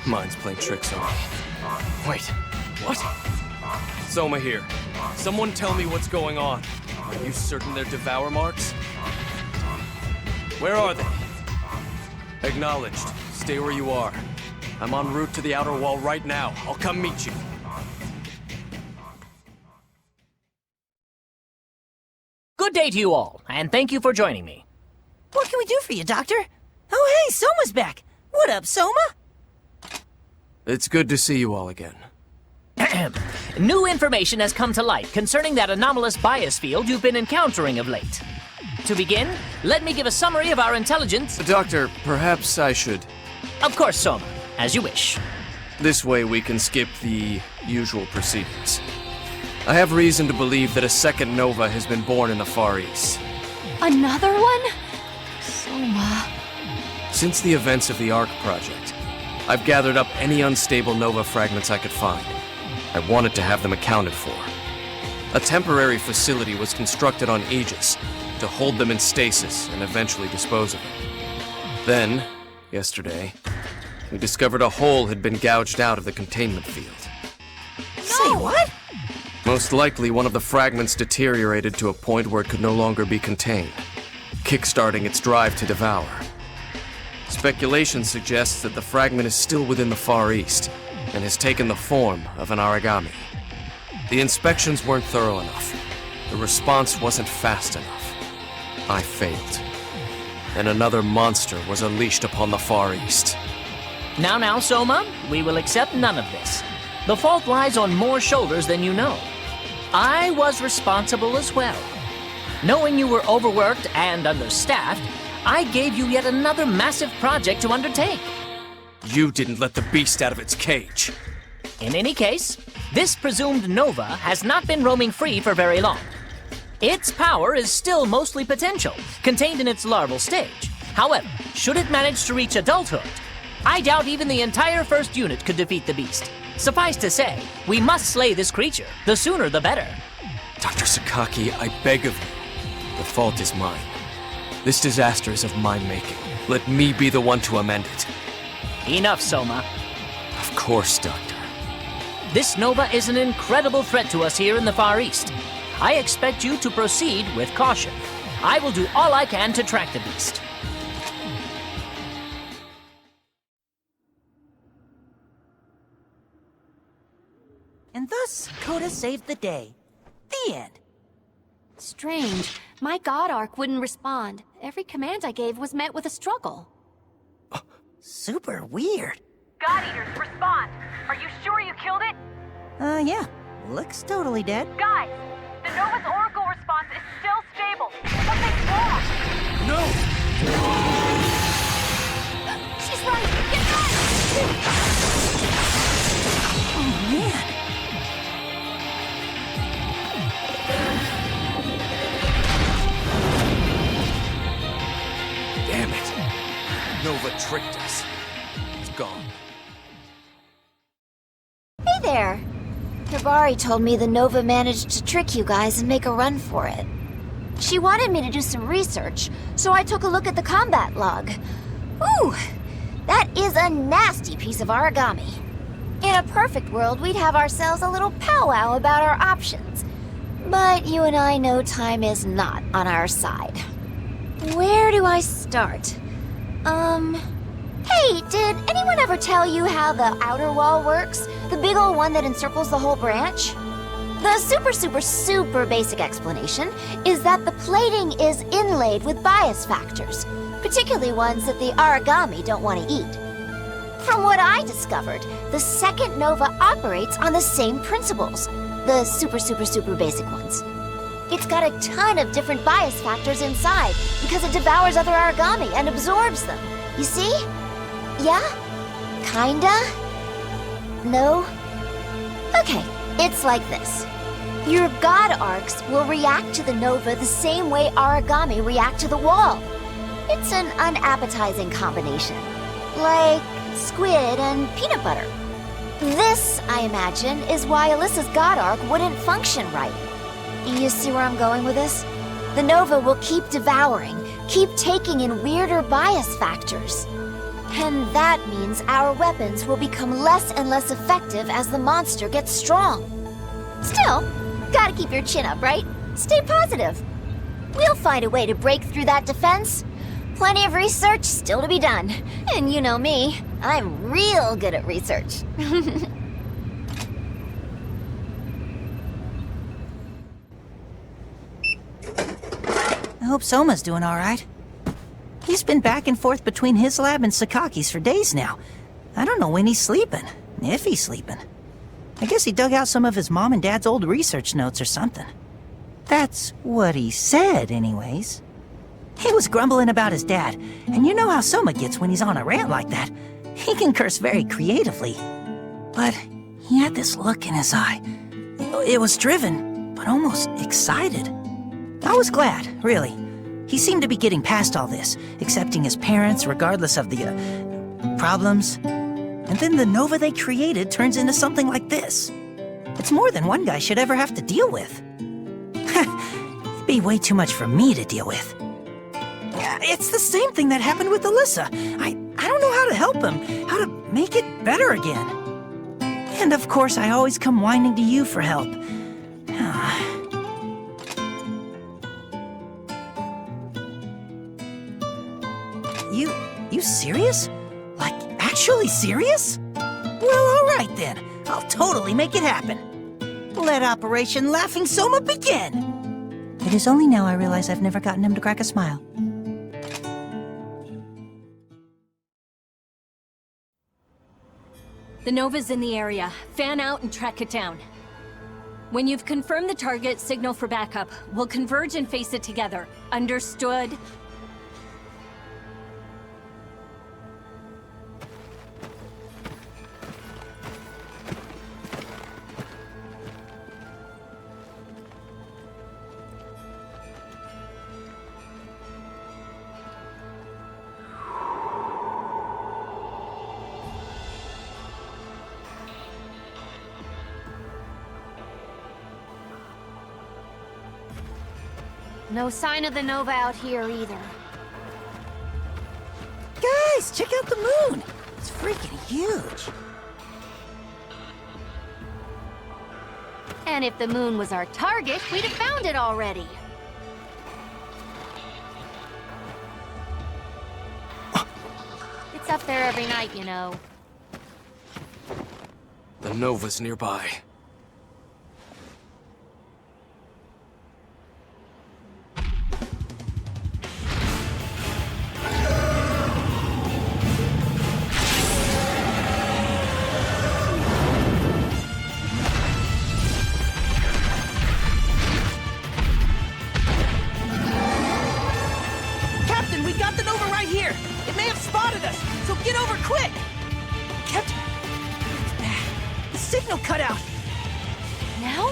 Mine's playing tricks on me. Wait, what? Soma here. Someone tell me what's going on. Are you certain they're Devour marks? Where are they? Acknowledged. Stay where you are. I'm en route to the outer wall right now. I'll come meet you. Good day to you all, and thank you for joining me. What can we do for you, Doctor? Oh, hey, Soma's back. What up, Soma? It's good to see you all again. New information has come to light concerning that anomalous bias field you've been encountering of late. To begin, let me give a summary of our intelligence. Doctor, perhaps I should... Of course, Soma, as you wish. This way we can skip the usual proceedings. I have reason to believe that a second Nova has been born in the Far East. Another one? Soma... Since the events of the Ark project, I've gathered up any unstable Nova fragments I could find. I wanted to have them accounted for. A temporary facility was constructed on Aegis to hold them in stasis and eventually dispose of them. Then, yesterday, we discovered a hole had been gouged out of the containment field. Say what? Most likely one of the fragments deteriorated to a point where it could no longer be contained, kickstarting its drive to devour. Speculation suggests that the fragment is still within the Far East and has taken the form of an Aragami. The inspections weren't thorough enough. The response wasn't fast enough. I failed. And another monster was unleashed upon the Far East. Now, Soma, we will accept none of this. The fault lies on more shoulders than you know. I was responsible as well. Knowing you were overworked and understaffed, I gave you yet another massive project to undertake. You didn't let the beast out of its cage. In any case, this presumed Nova has not been roaming free for very long. Its power is still mostly potential, contained in its larval stage. However, should it manage to reach adulthood, I doubt even the entire first unit could defeat the beast. Suffice to say, we must slay this creature. The sooner the better. Dr. Sakaki, I beg of you. The fault is mine. This disaster is of my making. Let me be the one to amend it. Enough, Soma. Of course, Doctor. This Nova is an incredible threat to us here in the Far East. I expect you to proceed with caution. I will do all I can to track the beast. And thus, Coda saved the day. The end. Strange. My God Arc wouldn't respond. Every command I gave was met with a struggle. Super weird. God Eaters, respond! Are you sure you killed it? Yeah. Looks totally dead. Guys, the Nova's Oracle response is still stable. Something's wrong! No! She's right! Get back! Oh, man. Damn it. Nova tricked us. It's gone. Hey there! Hibari told me the Nova managed to trick you guys and make a run for it. She wanted me to do some research, so I took a look at the combat log. Ooh, that is a nasty piece of Aragami. In a perfect world, we'd have ourselves a little powwow about our options. But you and I know time is not on our side. Where do I start? Hey, did anyone ever tell you how the outer wall works? The big old one that encircles the whole branch? The super basic explanation is that the plating is inlaid with bias factors, particularly ones that the Aragami don't want to eat. From what I discovered, the second Nova operates on the same principles, the super basic ones. It's got a ton of different bias factors inside because it devours other Aragami and absorbs them. You see? Yeah? Kinda? No? Okay, it's like this. Your God Arcs will react to the Nova the same way Aragami react to the wall. It's an unappetizing combination. Like squid and peanut butter. This, I imagine, is why Alyssa's God Arc wouldn't function right. You see where I'm going with this? The Nova will keep devouring, keep taking in weirder bias factors. And that means our weapons will become less and less effective as the monster gets strong. Still, gotta keep your chin up, right? Stay positive. We'll find a way to break through that defense. Plenty of research still to be done. And you know me, I'm real good at research. I hope Soma's doing all right. He's been back and forth between his lab and Sakaki's for days now. I don't know when he's sleeping, if he's sleeping. I guess he dug out some of his mom and dad's old research notes or something. That's what he said, anyways. He was grumbling about his dad, and you know how Soma gets when he's on a rant like that. He can curse very creatively. But he had this look in his eye. It was driven, but almost excited. I was glad, really. He seemed to be getting past all this, accepting his parents regardless of the, problems. And then the Nova they created turns into something like this. It's more than one guy should ever have to deal with. It'd be way too much for me to deal with. It's the same thing that happened with Alyssa. I don't know how to help him, how to make it better again. And of course, I always come whining to you for help. You serious? Like, actually serious? Well, alright then. I'll totally make it happen. Let Operation Laughing Soma begin! It is only now I realize I've never gotten him to crack a smile. The Nova's in the area. Fan out and track it down. When you've confirmed the target, signal for backup. We'll converge and face it together. Understood? No sign of the Nova out here either. Guys, check out the moon! It's freaking huge! And if the moon was our target, we'd have found it already. It's up there every night, you know. The Nova's nearby. Signal cut out! Now?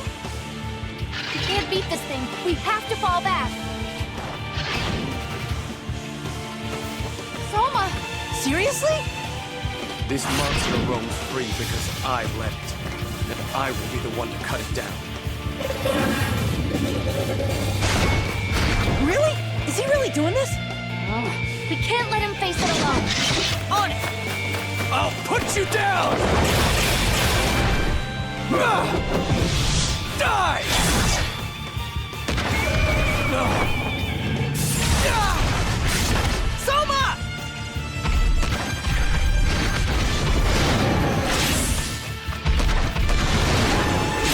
We can't beat this thing. We have to fall back. Soma! Seriously? This monster roams free because I let it. And I will be the one to cut it down. Really? Is he really doing this? Oh, we can't let him face it alone. On it! I'll put you down! Die! Soma!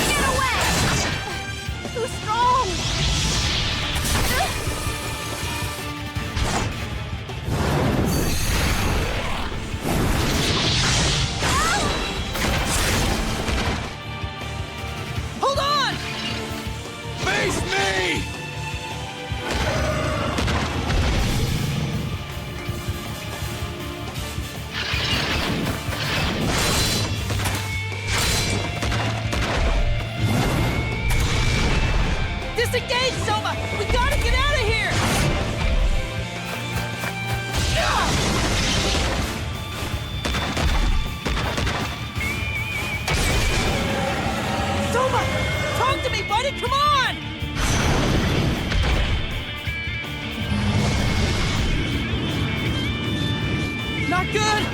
Get away! Too strong! not good!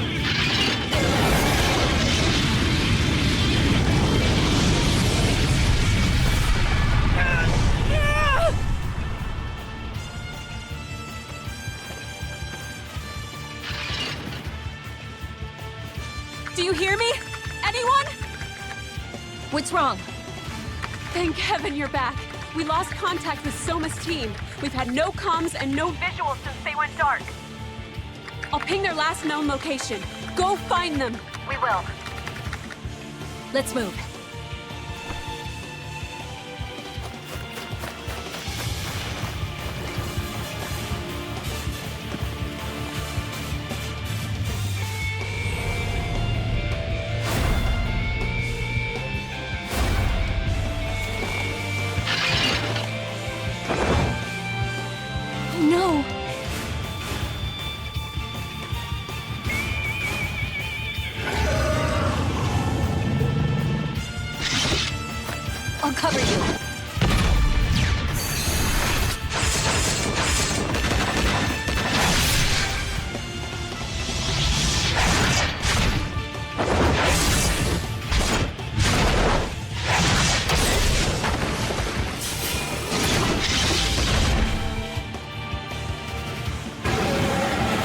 Do you hear me? Anyone? What's wrong? Thank heaven you're back. We lost contact with Soma's team. We've had no comms and no Visuals since they went dark. I'll ping their last known location. Go find them. We will. Let's move. No. I'll cover you.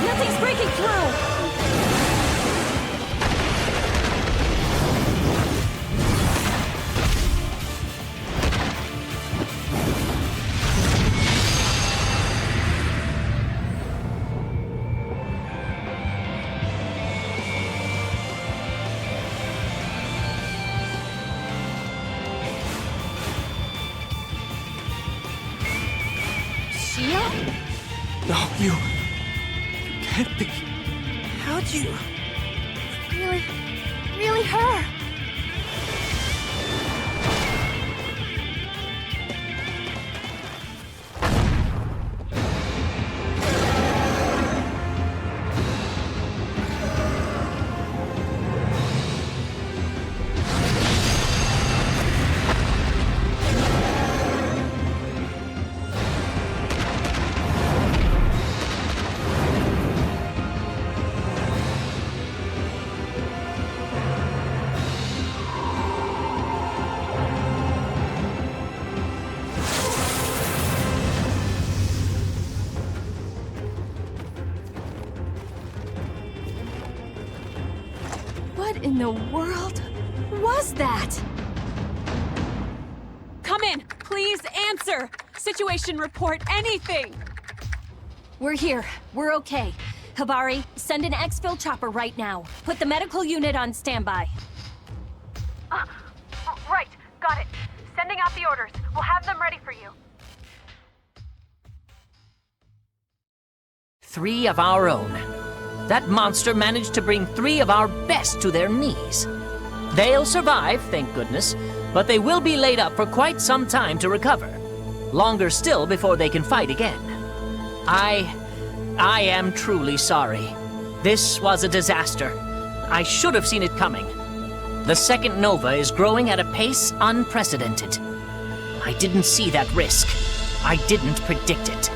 Nothing's breaking through. No, you can't be. How'd you... Really her. What in the world was that? Come in, please answer. Situation report, anything. We're here. We're okay. Habari, send an exfil chopper right now. Put the medical unit on standby. Right, got it. Sending out the orders. We'll have them ready for you. 3 of our own. That monster managed to bring 3 of our best to their knees. They'll survive, thank goodness, but they will be laid up for quite some time to recover. Longer still before they can fight again. I am truly sorry. This was a disaster. I should have seen it coming. The second Nova is growing at a pace unprecedented. I didn't see that risk. I didn't predict it.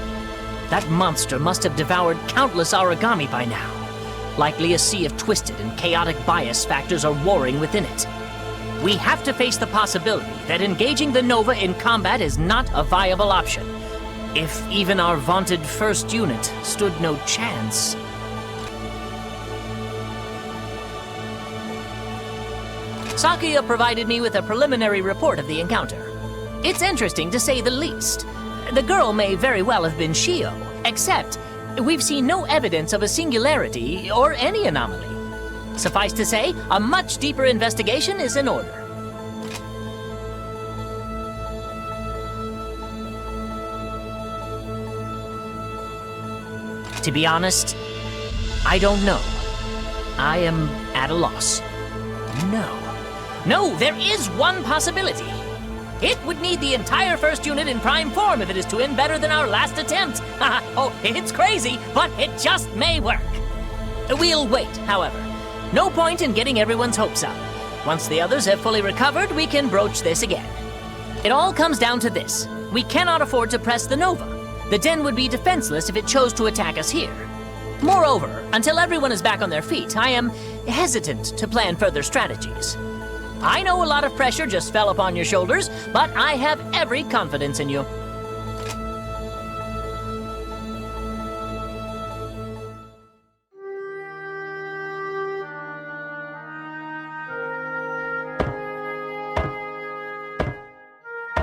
That monster must have devoured countless Aragami by now. Likely a sea of twisted and chaotic bias factors are warring within it. We have to face the possibility that engaging the Nova in combat is not a viable option. If even our vaunted first unit stood no chance. Sakuya provided me with a preliminary report of the encounter. It's interesting to say the least. The girl may very well have been Shio, except we've seen no evidence of a singularity or any anomaly. Suffice to say, a much deeper investigation is in order. To be honest, I don't know. I am at a loss. No, there is one possibility. It would need the entire first unit in prime form if it is to end better than our last attempt. Oh, it's crazy, but it just may work. We'll wait, however. No point in getting everyone's hopes up. Once the others have fully recovered, we can broach this again. It all comes down to this. We cannot afford to press the Nova. The Den would be defenseless if it chose to attack us here. Moreover, until everyone is back on their feet, I am hesitant to plan further strategies. I know a lot of pressure just fell upon your shoulders, but I have every confidence in you.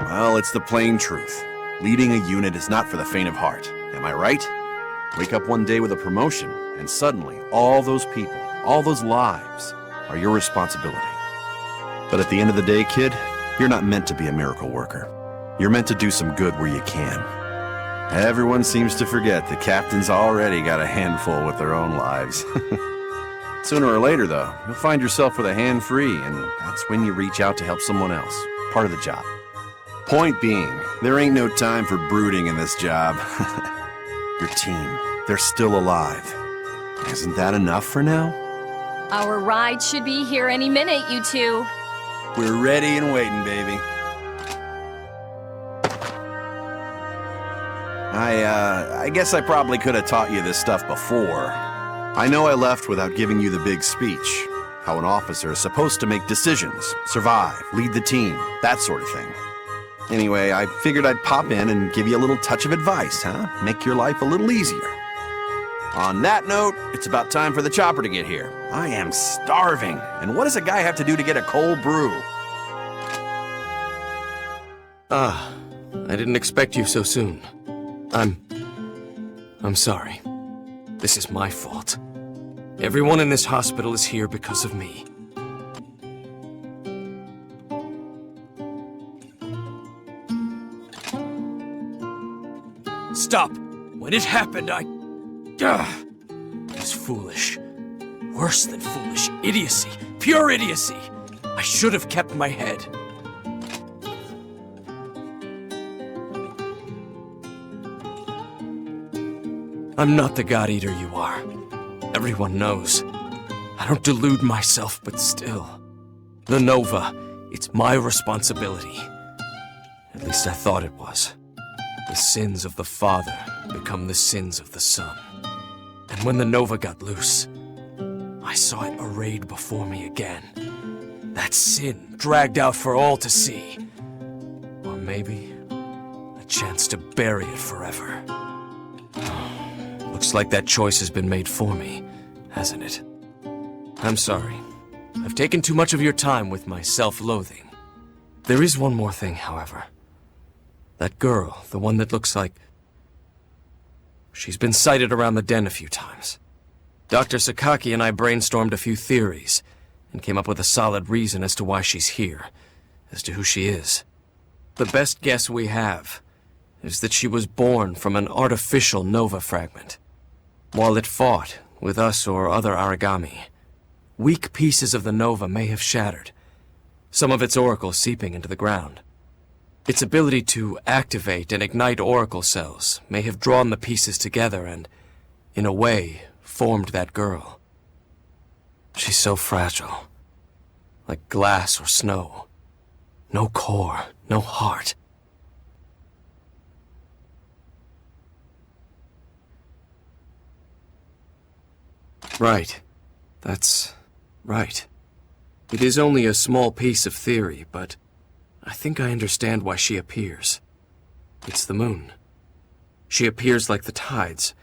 Well, it's the plain truth. Leading a unit is not for the faint of heart. Am I right? Wake up one day with a promotion, and suddenly all those people, all those lives, are your responsibility. But at the end of the day, kid, you're not meant to be a miracle worker. You're meant to do some good where you can. Everyone seems to forget the captain's already got a handful with their own lives. Sooner or later, though, you'll find yourself with a hand free, and that's when you reach out to help someone else. Part of the job. Point being, there ain't no time for brooding in this job. Your team, they're still alive. Isn't that enough for now? Our ride should be here any minute, you two. We're ready and waiting, baby. I guess I probably could have taught you this stuff before. I know I left without giving you the big speech. How an officer is supposed to make decisions, survive, lead the team, that sort of thing. Anyway, I figured I'd pop in and give you a little touch of advice, huh? Make your life a little easier. On that note, it's about time for the chopper to get here. I am starving. And what does a guy have to do to get a cold brew? I didn't expect you so soon. I'm sorry. This is my fault. Everyone in this hospital is here because of me. Stop! When it happened, it was foolish. Worse than foolish. Idiocy. Pure idiocy. I should have kept my head. I'm not the God-Eater you are. Everyone knows. I don't delude myself, but still. The Nova, it's my responsibility. At least I thought it was. The sins of the father become the sins of the son. And when the Nova got loose, I saw it arrayed before me again. That sin dragged out for all to see. Or maybe a chance to bury it forever. Looks like that choice has been made for me, hasn't it? I'm sorry. I've taken too much of your time with my self-loathing. There is one more thing, however. That girl, the one that looks like... She's been sighted around the den a few times. Dr. Sakaki and I brainstormed a few theories, and came up with a solid reason as to why she's here, as to who she is. The best guess we have is that she was born from an artificial Nova fragment. While it fought with us or other Aragami, weak pieces of the Nova may have shattered, some of its oracle seeping into the ground. Its ability to activate and ignite oracle cells may have drawn the pieces together and, in a way, formed that girl. She's so fragile, like glass or snow. No core, no heart. Right. That's right. It is only a small piece of theory, but I think I understand why she appears. It's the moon. She appears like the tides,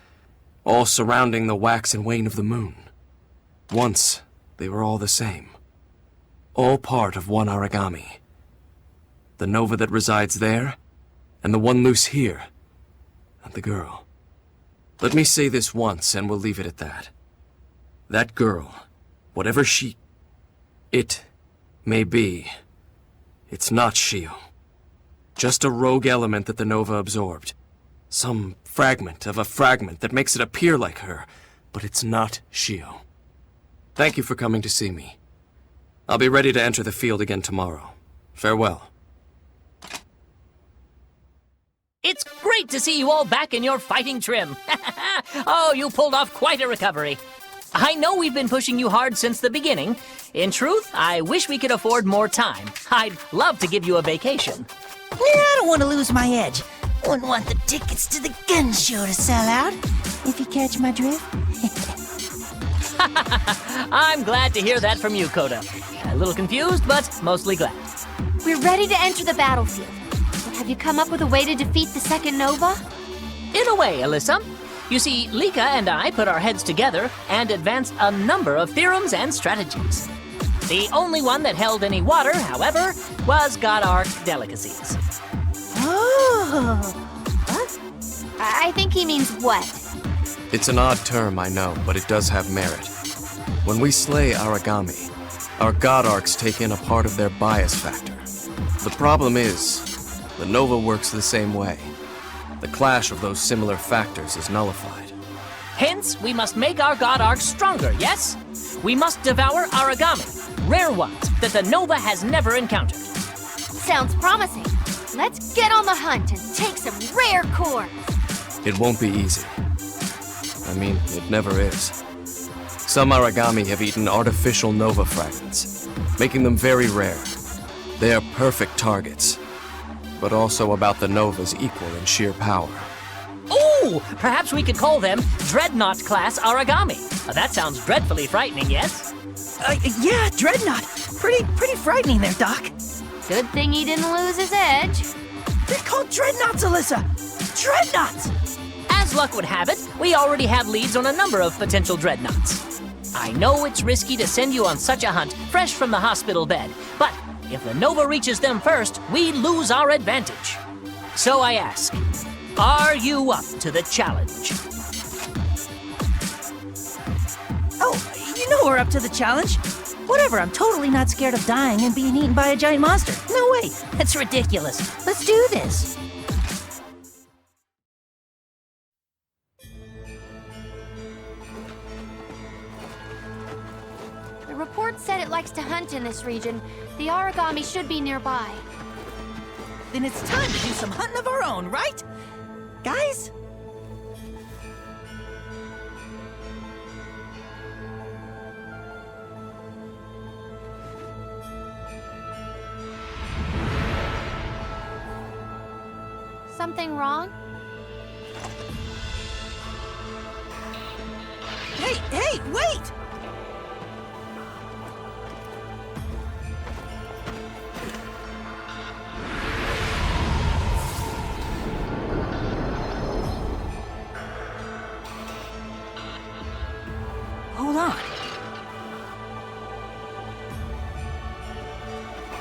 all surrounding the wax and wane of the moon. Once, they were all the same. All part of one Aragami. The Nova that resides there, and the one loose here, and the girl. Let me say this once, and we'll leave it at that. That girl, whatever it may be, it's not Shio. Just a rogue element that the Nova absorbed. Some fragment of a fragment that makes it appear like her, but it's not Shio. Thank you for coming to see me. I'll be ready to enter the field again tomorrow. Farewell. It's great to see you all back in your fighting trim. Oh, you pulled off quite a recovery. I know we've been pushing you hard since the beginning. In truth, I wish we could afford more time. I'd love to give you a vacation. I don't want to lose my edge. Wouldn't want the tickets to the gun show to sell out, if you catch my drift. I'm glad to hear that from you, Coda. A little confused, but mostly glad. We're ready to enter the battlefield. But have you come up with a way to defeat the second Nova? In a way, Alyssa. You see, Lika and I put our heads together and advanced a number of theorems and strategies. The only one that held any water, however, was God-Arc delicacies. Oh! I think he means what? It's an odd term, I know, but it does have merit. When we slay Aragami, our God Arcs take in a part of their bias factor. The problem is, the Nova works the same way. The clash of those similar factors is nullified. Hence, we must make our God Arcs stronger, yes? We must devour Aragami, rare ones that the Nova has never encountered. Sounds promising. Let's get on the hunt and take some rare cores. It won't be easy. I mean, it never is. Some Aragami have eaten artificial Nova fragments, making them very rare. They are perfect targets, but also about the Nova's equal in sheer power. Ooh! Perhaps we could call them Dreadnought-class Aragami. That sounds dreadfully frightening, yes? Yeah, Dreadnought. Pretty frightening there, Doc. Good thing he didn't lose his edge. They're called Dreadnoughts, Alyssa! Dreadnoughts! As luck would have it, we already have leads on a number of potential Dreadnoughts. I know it's risky to send you on such a hunt, fresh from the hospital bed, but if the Nova reaches them first, we lose our advantage. So I ask, are you up to the challenge? Oh, you know we're up to the challenge. Whatever, I'm totally not scared of dying and being eaten by a giant monster. No way, that's ridiculous. Let's do this. The report said it likes to hunt in this region. The Aragami should be nearby. Then it's time to do some hunting of our own, right? Guys? Something wrong? Hey, wait! Hold on.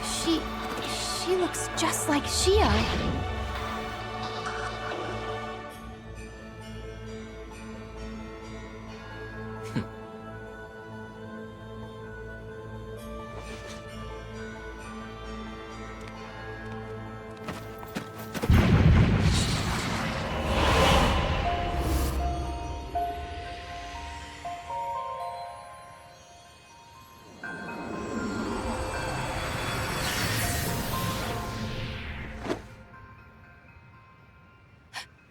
She looks just like Shio.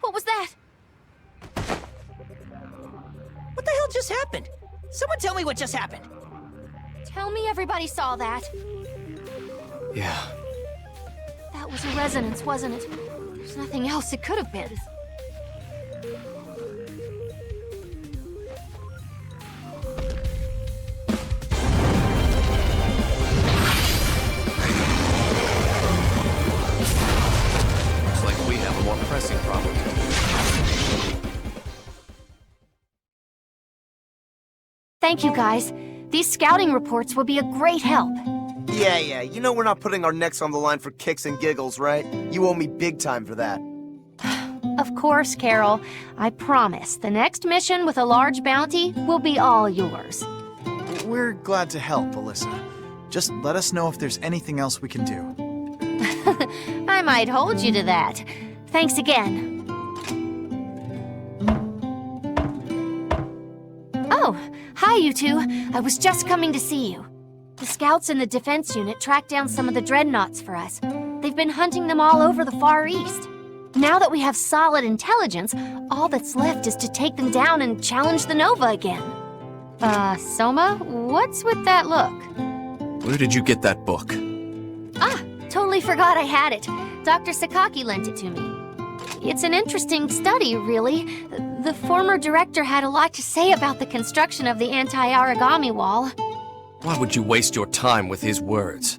What was that? What the hell just happened? Someone tell me what just happened. Tell me everybody saw that. Yeah. That was a resonance, wasn't it? There's nothing else it could have been. Looks like we have a more pressing problem. Thank you, guys. These scouting reports will be a great help. Yeah, you know we're not putting our necks on the line for kicks and giggles, right? You owe me big time for that. Of course, Carol. I promise, the next mission with a large bounty will be all yours. We're glad to help, Alyssa. Just let us know if there's anything else we can do. I might hold you to that. Thanks again. Oh, hi, you two. I was just coming to see you. The scouts in the defense unit tracked down some of the dreadnoughts for us. They've been hunting them all over the Far East. Now that we have solid intelligence, all that's left is to take them down and challenge the Nova again. Soma, what's with that look? Where did you get that book? Ah, totally forgot I had it. Dr. Sakaki lent it to me. It's an interesting study, really. The former director had a lot to say about the construction of the anti-Aragami wall. Why would you waste your time with his words?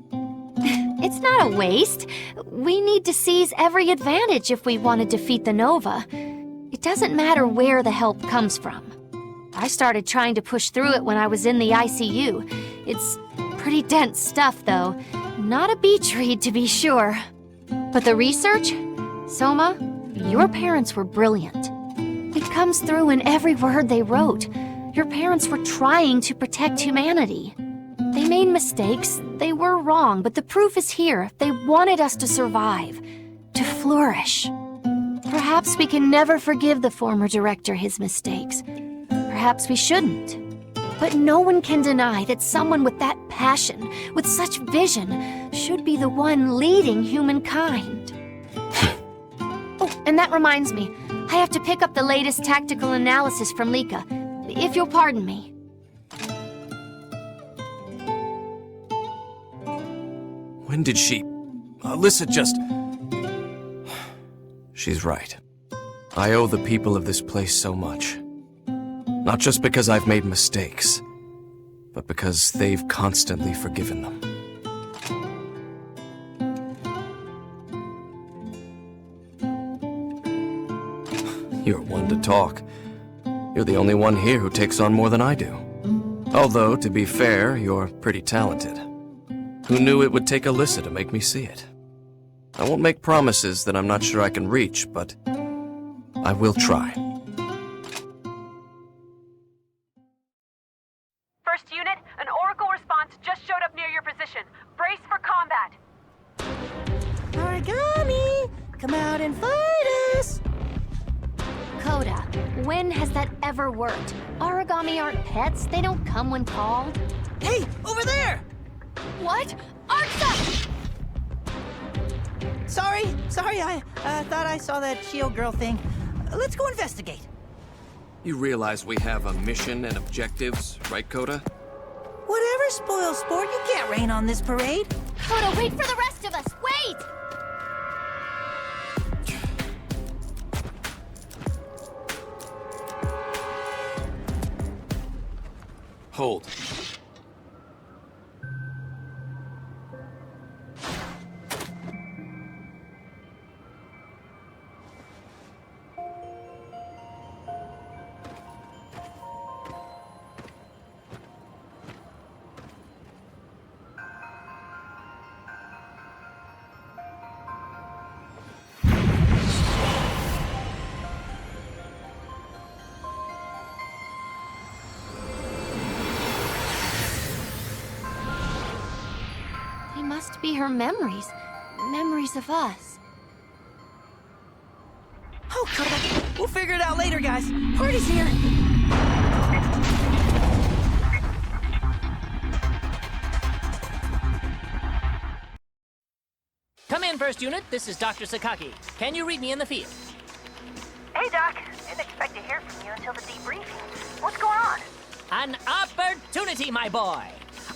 It's not a waste. We need to seize every advantage if we want to defeat the Nova. It doesn't matter where the help comes from. I started trying to push through it when I was in the ICU. It's pretty dense stuff, though. Not a beach read, to be sure. But the research? Soma, your parents were brilliant. It comes through in every word they wrote. Your parents were trying to protect humanity. They made mistakes, they were wrong, but the proof is here. They wanted us to survive, to flourish. Perhaps we can never forgive the former director his mistakes. Perhaps we shouldn't. But no one can deny that someone with that passion, with such vision, should be the one leading humankind. Oh, and that reminds me. I have to pick up the latest tactical analysis from Lika, if you'll pardon me. When did she... Alyssa just... She's right. I owe the people of this place so much. Not just because I've made mistakes, but because they've constantly forgiven them. You're one to talk. You're the only one here who takes on more than I do. Although, to be fair, you're pretty talented. Who knew it would take Alyssa to make me see it? I won't make promises that I'm not sure I can reach, but I will try. First unit, an Oracle response just showed up near your position. Brace for combat. Aragami! Come out and fight us! Coda, when has that ever worked? Aragami aren't pets. They don't come when called. Hey, over there! What? Arxa! Sorry, I thought I saw that shield girl thing. Let's go investigate. You realize we have a mission and objectives, right, Coda? Whatever, spoil sport, you can't rain on this parade. Coda, wait for the rest of us! Wait! Hold. They must be her memories. Memories of us. Oh, Coda, we'll figure it out later, guys. Party's here. Come in, first unit. This is Dr. Sakaki. Can you read me in the field? Hey, Doc. Didn't expect to hear from you until the debriefing. What's going on? An opportunity, my boy!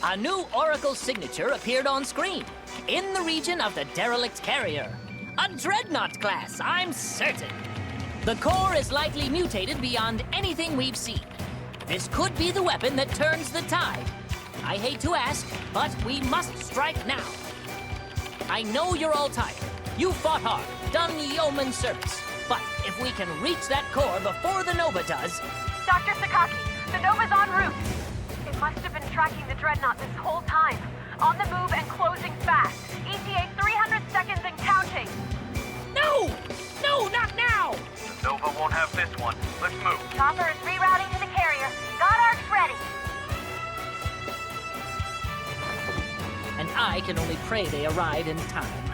A new Oracle signature appeared on screen, in the region of the derelict carrier. A dreadnought class, I'm certain. The core is likely mutated beyond anything we've seen. This could be the weapon that turns the tide. I hate to ask, but we must strike now. I know you're all tired. You fought hard, done yeoman service. But if we can reach that core before the Nova does... Dr. Sakaki, the Nova's en route. It must have been tracking the dreadnought this whole time. On the move and closing fast. ETA 300 seconds and counting. No! No, not now! The Nova won't have this one. Let's move. Chopper is rerouting to the carrier. Got arcs ready. And I can only pray they arrive in time.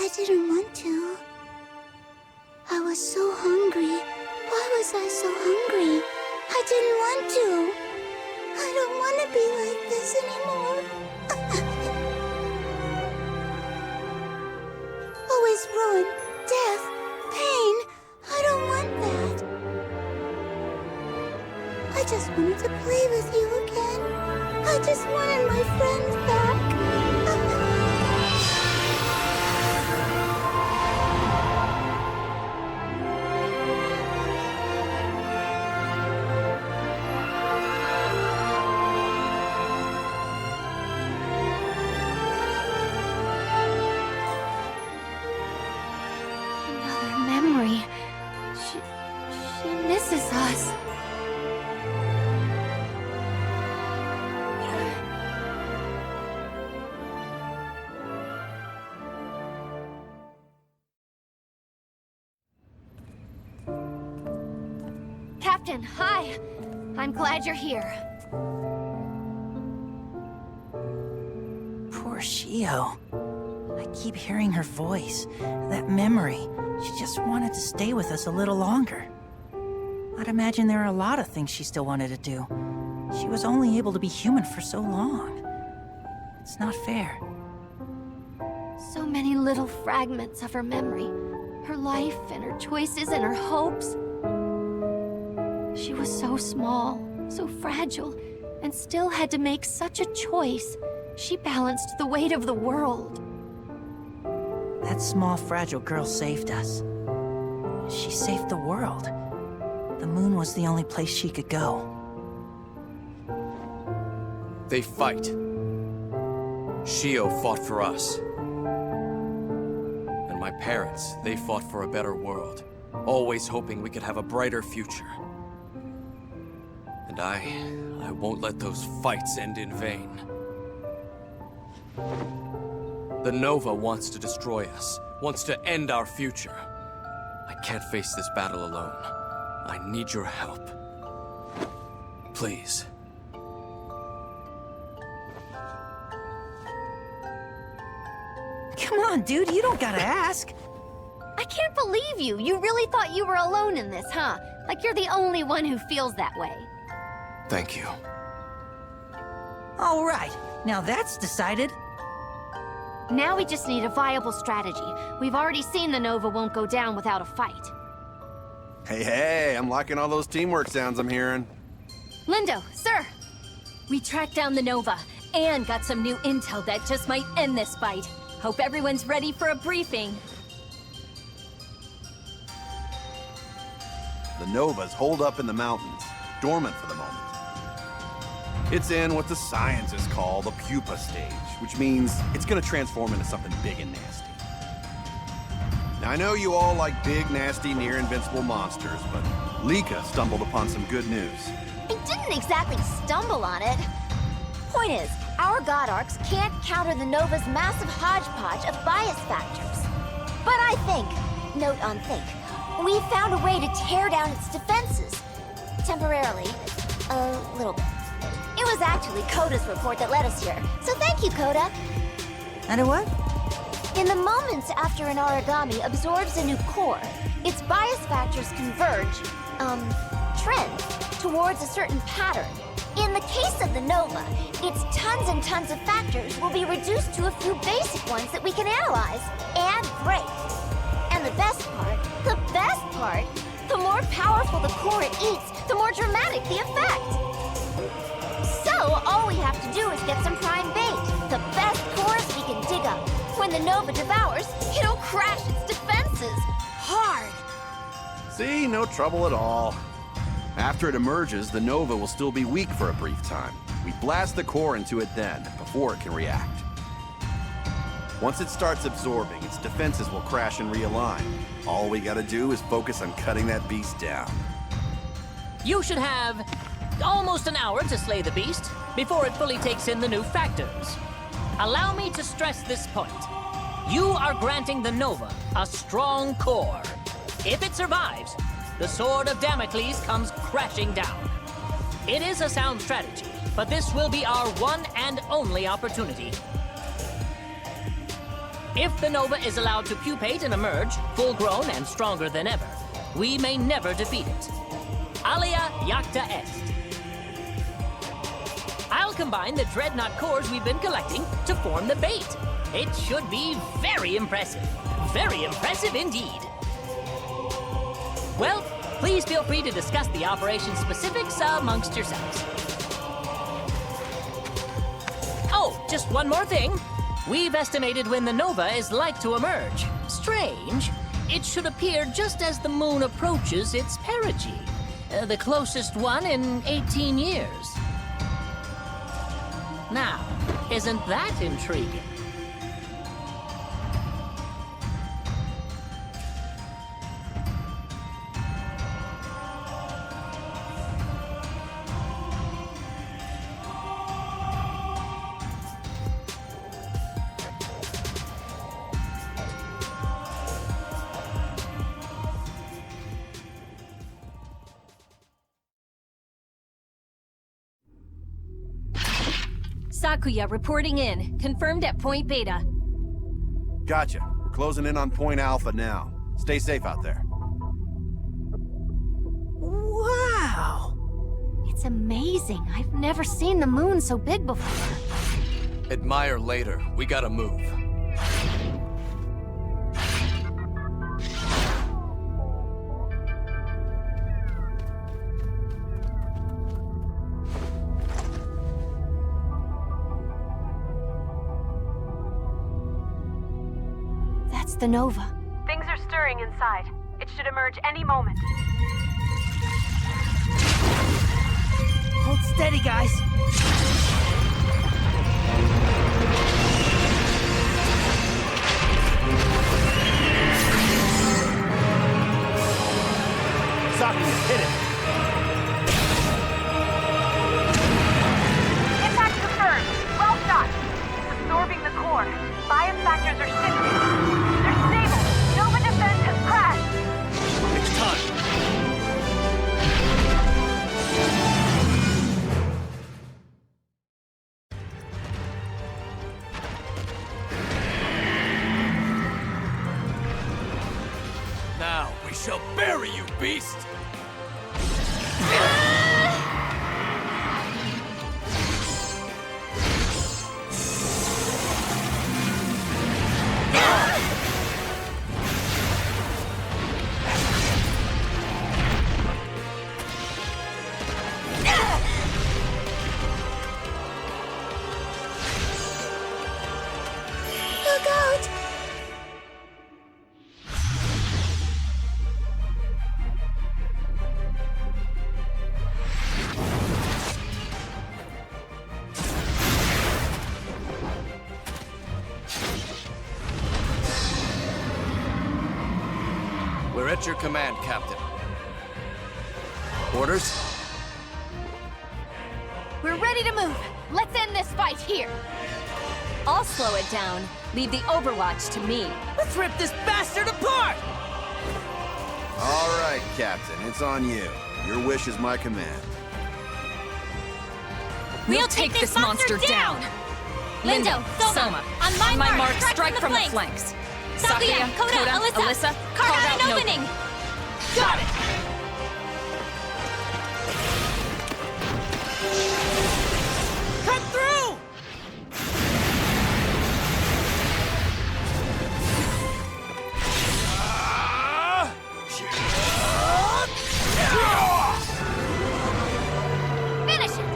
I didn't want to. I was so hungry. Why was I so hungry? I didn't want to. I don't want to be like this anymore. Always ruin, death, pain. I don't want that. I just wanted to play with you again. I just wanted my friends back. Another memory. She misses us. Captain, hi. I'm glad you're here. Poor Shio. I keep hearing her voice, that memory. She just wanted to stay with us a little longer. I'd imagine there are a lot of things she still wanted to do. She was only able to be human for so long. It's not fair. So many little fragments of her memory. Her life and her choices and her hopes. She was so small, so fragile, and still had to make such a choice. She balanced the weight of the world. That small, fragile girl saved us. She saved the world. The moon was the only place she could go. They fight. Shio fought for us. And my parents, they fought for a better world, always hoping we could have a brighter future. And I won't let those fights end in vain. The Nova wants to destroy us, wants to end our future. I can't face this battle alone. I need your help. Please. Come on, dude, you don't gotta ask. I can't believe you. You really thought you were alone in this, huh? Like you're the only one who feels that way. Thank you. All right, now that's decided. Now we just need a viable strategy. We've already seen the Nova won't go down without a fight. Hey, I'm liking all those teamwork sounds I'm hearing. Lindo, sir! We tracked down the Nova and got some new intel that just might end this fight. Hope everyone's ready for a briefing. The Nova's holed up in the mountains, dormant for the moment. It's in what the scientists call the pupa stage, which means it's gonna transform into something big and nasty. Now, I know you all like big, nasty, near-invincible monsters, but Lika stumbled upon some good news. I didn't exactly stumble on it. Point is, our God Arcs can't counter the Nova's massive hodgepodge of bias factors. But I think, note on think, we found a way to tear down its defenses. Temporarily. A little bit. It was actually Koda's report that led us here, so thank you, Koda. And a what? In the moments after an Aragami absorbs a new core, its bias factors converge, trend, towards a certain pattern. In the case of the Nova, its tons and tons of factors will be reduced to a few basic ones that we can analyze and break. And the best part, the more powerful the core it eats, the more dramatic the effect. So, all we have to do is get some prime bait, the best cores we can dig up. When the Nova devours, it'll crash its defenses. Hard. See, no trouble at all. After it emerges, the Nova will still be weak for a brief time. We blast the core into it then, before it can react. Once it starts absorbing, its defenses will crash and realign. All we gotta do is focus on cutting that beast down. You should have almost an hour to slay the beast before it fully takes in the new factors. Allow me to stress this point. You are granting the Nova a strong core. If it survives, the Sword of Damocles comes crashing down. It is a sound strategy, but this will be our one and only opportunity. If the Nova is allowed to pupate and emerge, full-grown and stronger than ever, we may never defeat it. Alia Jacta Est. I'll combine the Dreadnought cores we've been collecting to form the bait. It should be very impressive. Very impressive indeed. Well, please feel free to discuss the operation specifics amongst yourselves. Oh, just one more thing. We've estimated when the Nova is like to emerge. Strange. It should appear just as the moon approaches its perigee. The closest one in 18 years. Now, isn't that intriguing? Sakuya reporting in. Confirmed at Point Beta. Gotcha. We're closing in on Point Alpha now. Stay safe out there. Wow! It's amazing. I've never seen the moon so big before. Admire later. We gotta move. That's the Nova. Things are stirring inside. It should emerge any moment. Hold steady, guys. Sakuya, hit it! Impact confirmed. Well shot. Absorbing the core. Bias factors are shifting. They're stable. Nova defense has crashed. It's time. Now we shall bury you, beast! Look out! We're at your command, Captain. Orders? We're ready to move. Let's end this fight here. I'll slow it down. Leave the overwatch to me. Let's rip this bastard apart! All right, Captain, it's on you. Your wish is my command. We'll take this monster down! Lindo, Soma, on my mark, strike from the flanks! Sakuya, Koda, Alyssa, carve out an opening! Got it! Cut through! Finish it!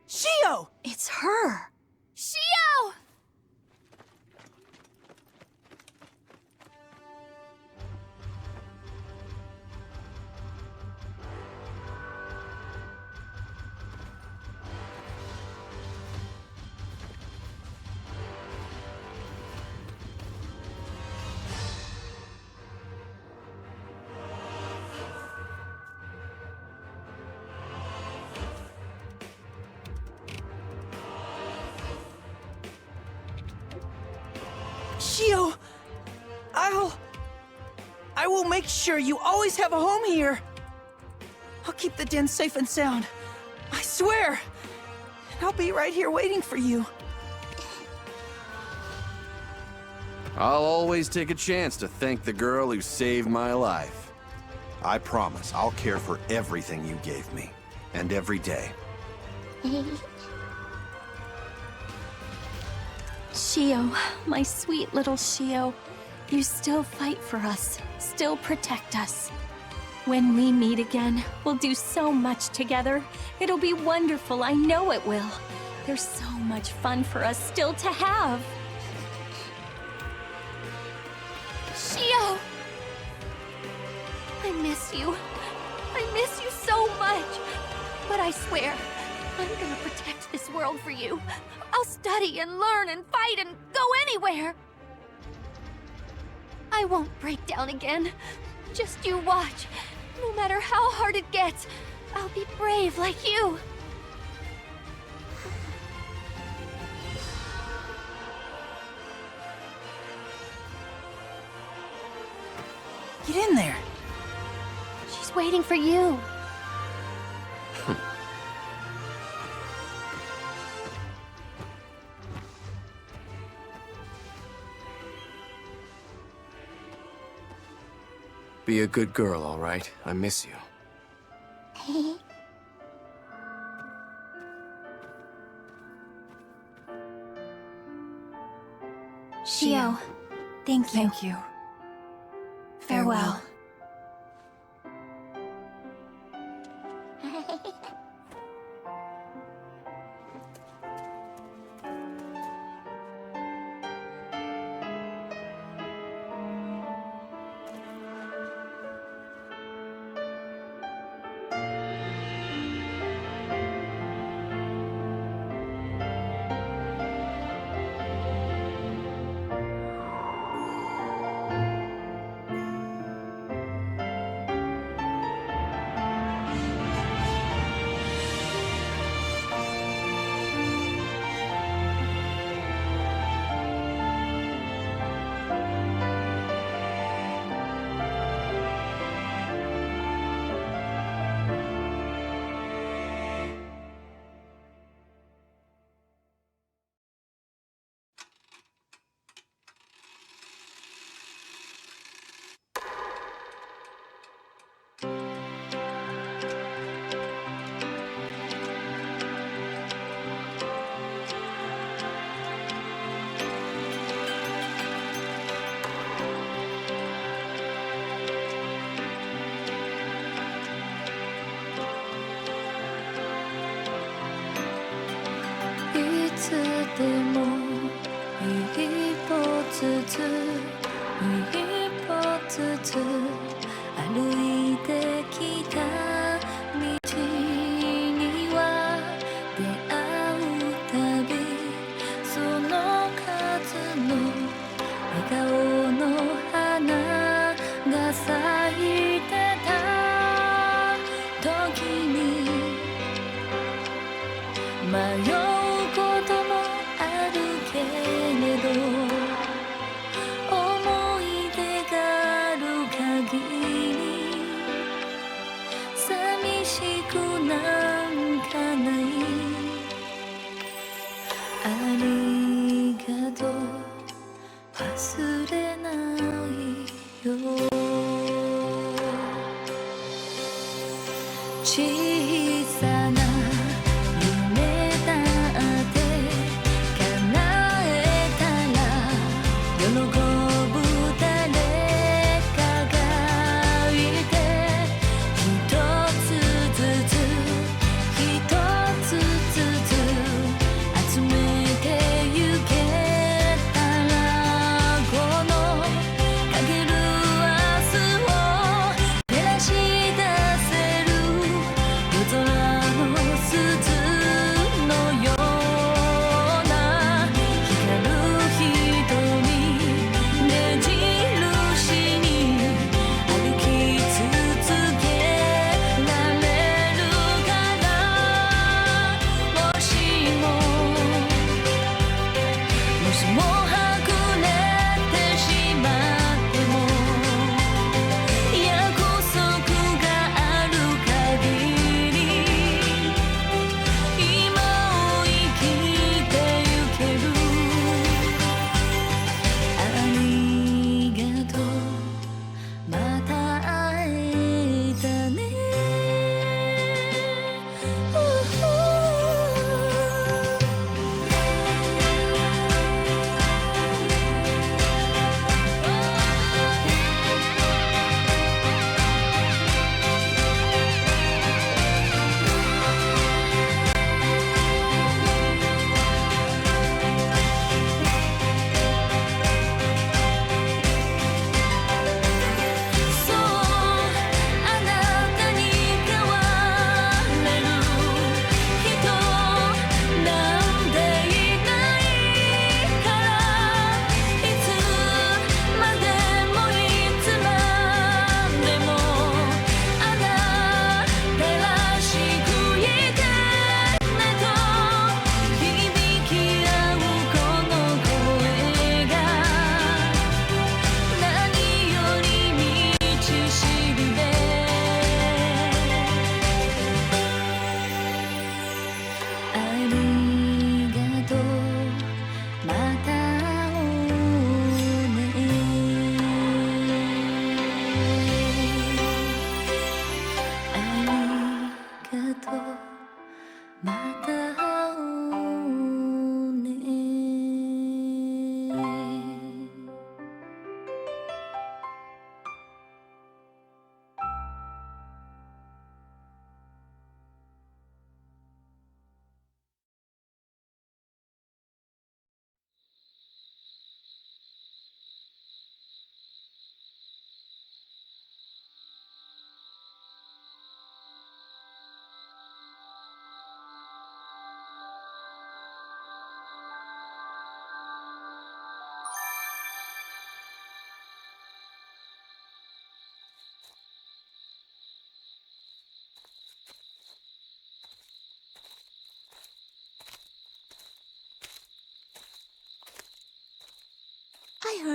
Shio! It's her! Shio! Shio! I will make sure you always have a home here. I'll keep the den safe and sound. I swear. And I'll be right here waiting for you. I'll always take a chance to thank the girl who saved my life. I promise I'll care for everything you gave me, and every day. Shio, my sweet little Shio, you still fight for us, still protect us. When we meet again, we'll do so much together. It'll be wonderful, I know it will. There's so much fun for us still to have. Shio! I miss you. I miss you so much. But I swear, I'm gonna protect this world for you. I'll study and learn and fight and go anywhere. I won't break down again. Just you watch. No matter how hard it gets, I'll be brave like you. Get in there. She's waiting for you. Be a good girl, all right? I miss you. Shio, thank you. Thank you. Farewell.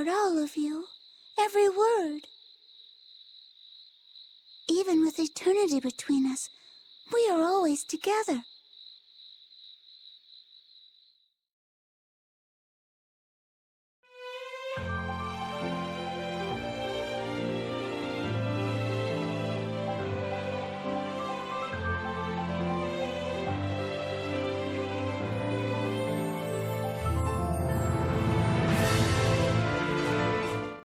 heard all of you. Every word. Even with eternity between us, we are always together.